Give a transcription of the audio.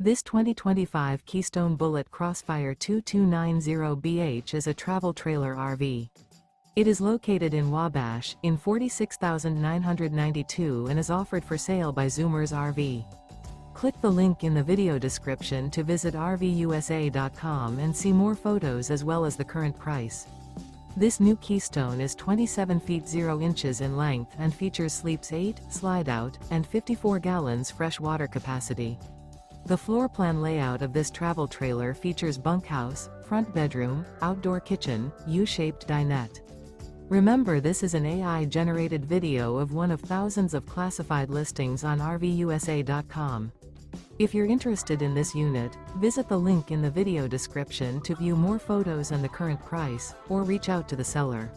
This 2025 Keystone Bullet Crossfire 2290BH is a travel trailer RV. It is located in Wabash, in 46,992 and is offered for sale by Zoomers RV. Click the link in the video description to visit RVUSA.com and see more photos as well as the current price. This new Keystone is 27 feet 0 inches in length and features sleeps 8, Slideout, and 54 gallons fresh water capacity. The floor plan layout of this travel trailer features bunkhouse, front bedroom, outdoor kitchen, U-shaped dinette. Remember, this is an AI-generated video of one of thousands of classified listings on RVUSA.com. If you're interested in this unit, visit the link in the video description to view more photos and the current price, or reach out to the seller.